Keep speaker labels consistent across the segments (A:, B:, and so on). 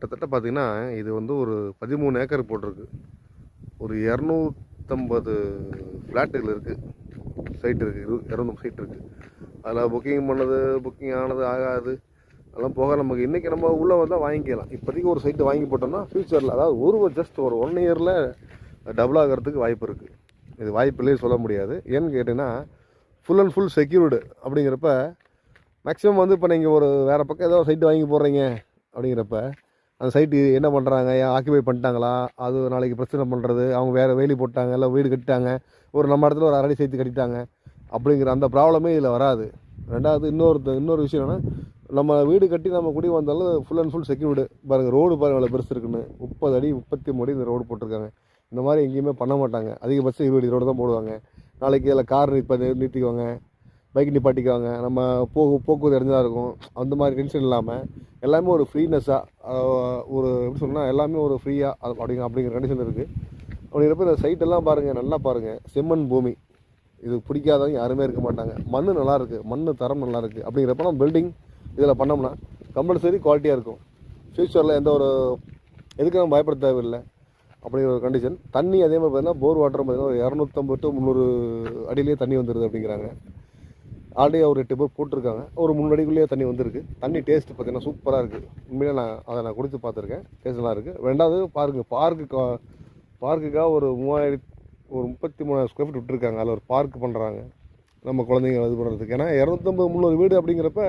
A: கிட்டத்தட்ட பார்த்தீங்கன்னா, இது வந்து ஒரு 13 ஏக்கர் போட்டிருக்கு. ஒரு 250 ஃப்ளாட்டுகள் இருக்குது. சைட் இருக்குது. 200 சைட் இருக்குது. அதில் புக்கிங் பண்ணது, புக்கிங் ஆனது, ஆகாது அதெல்லாம் போக நமக்கு இன்றைக்கி நம்ம உள்ளே வந்தால் வாங்கிக்கலாம். இப்போதைக்கு ஒரு சைட்டு வாங்கி போட்டோம்னா ஃப்யூச்சரில், அதாவது ஜஸ்ட் ஒரு 1 இயரில் டபுள் ஆகிறதுக்கு வாய்ப்பு இருக்குது. இது வாய்ப்பில்லையே சொல்ல முடியாது. ஏன்னு கேட்டிங்கன்னா, ஃபுல் அண்ட் ஃபுல் செக்யூர்டு அப்படிங்கிறப்ப மேக்ஸிமம் வந்து இப்போ நீங்கள் ஒரு வேறு பக்கம் ஏதோ சைட்டு வாங்கி போடுறீங்க அப்படிங்கிறப்ப அந்த சைட்டு என்ன பண்ணுறாங்க, ஆக்கிபை பண்ணிட்டாங்களா, அது நாளைக்கு பிரச்சனை பண்ணுறது, அவங்க வேறு வேலி போட்டாங்க, இல்லை வீடு கட்டிட்டாங்க, ஒரு நம்ம இடத்துல ஒரு அரடி சேர்த்து கட்டிட்டாங்க அப்படிங்கிற அந்த ப்ராப்ளமே இதில் வராது. ரெண்டாவது இன்னொரு விஷயம் என்னென்னா, நம்ம வீடு கட்டி நம்ம குடி வந்தாலும் ஃபுல் அண்ட் ஃபுல் செக்யூர்டு. பாருங்கள், ரோடு பாருங்கள் எவ்வளோ பெருசு இருக்குன்னு. 30 அடி 33 அடி இந்த ரோடு போட்டிருக்காங்க. இந்த மாதிரி எங்கேயுமே பண்ண மாட்டாங்க. அதிகபட்சம் 20 அடி ரோடு தான் போடுவாங்க. நாளைக்கு இதில் கார் நிறுத்திக்குவாங்க, பைக் நிப்பாட்டிக்குவாங்க, நம்ம போக்குவரத்து இறஞ்சதாக இருக்கும். அந்த மாதிரி டென்ஷன் இல்லாமல் எல்லாமே ஒரு ஃப்ரீனஸ்ஸாக, ஒரு எப்படி சொன்னால் எல்லாமே ஒரு ஃப்ரீயாக அப்படிங்கிற கண்டிஷன் இருக்குது. அப்படிங்கிறப்ப இந்த சைட்டெல்லாம் பாருங்கள், நல்லா பாருங்கள். செம்மண் பூமி, இது பிடிக்காதவங்க யாருமே இருக்க மாட்டாங்க. மண் நல்லாயிருக்கு, மண் தரம் நல்லாயிருக்கு. அப்படிங்கிறப்ப நம்ம பில்டிங் இதில் பண்ணோம்னா கம்பல்சரி குவாலிட்டியாக இருக்கும். ஃப்யூச்சரில் எந்த ஒரு எதுக்கு நம்ம பயப்பட தேவையில்லை அப்படிங்கிற ஒரு கண்டிஷன். தண்ணி அதே மாதிரி பார்த்தீங்கன்னா, போர் வாட்டர் பார்த்தீங்கன்னா ஒரு 250 to 300 அடியிலேயே தண்ணி வந்துடுது அப்படிங்கிறாங்க. ஆல்ரெடி ஒரு 8 போர் போட்டிருக்காங்க. ஒரு 3 அடிக்குள்ளேயே தண்ணி வந்திருக்கு. தண்ணி டேஸ்ட்டு பார்த்தீங்கன்னா சூப்பராக இருக்குது. உண்மையிலே நான் குடித்து பார்த்துருக்கேன். டேஸ்ட் நல்லா இருக்குது. ரெண்டாவது பாருங்கள், பார்க்குக்காக ஒரு 33,000 ஸ்கொயர் ஃபீட் விட்டுருக்காங்க. அதில் ஒரு பார்க் பண்ணுறாங்க நம்ம குழந்தைங்க இது பண்ணுறதுக்கு. ஏன்னா 250-300 வீடு அப்படிங்கிறப்ப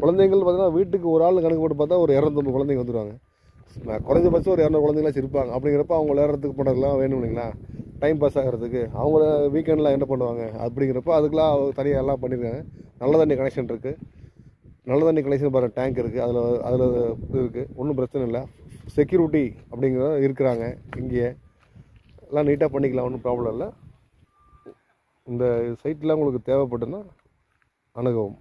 A: குழந்தைங்கள் பார்த்தீங்கன்னா வீட்டுக்கு ஒரு ஆள் கணக்கு போட்டு பார்த்தா ஒரு 250 குழந்தைங்க வந்துடுவாங்க. குறைஞ்சபட்சம் ஒரு 200 குழந்தைங்களாச்சும் இருப்பாங்க. அப்படிங்கிறப்ப அவங்க விளையாடுறதுக்கு போனதெல்லாம் வேணும் இல்லைங்களா, டைம் பாஸ் ஆகிறதுக்கு. அவங்கள வீக்கெண்டில் என்ன பண்ணுவாங்க அப்படிங்கிறப்ப அதுக்கெலாம் தனியாக எல்லாம் பண்ணியிருக்காங்க. நல்ல தண்ணி கனெக்ஷன் இருக்குது. நல்ல தண்ணி கனெக்ஷன் பாருங்கள், டேங்க் இருக்குது. அதில் இது இருக்குது. ஒன்றும் பிரச்சனை இல்லை. செக்யூரிட்டி அப்படிங்கிறத இருக்கிறாங்க இங்கேயே. எல்லாம் நீட்டாக பண்ணிக்கலாம், ஒன்றும் ப்ராப்ளம் இல்லை. இந்த சைட்லாம் உங்களுக்கு தேவைப்பட்டுன்னா அணுகவும்.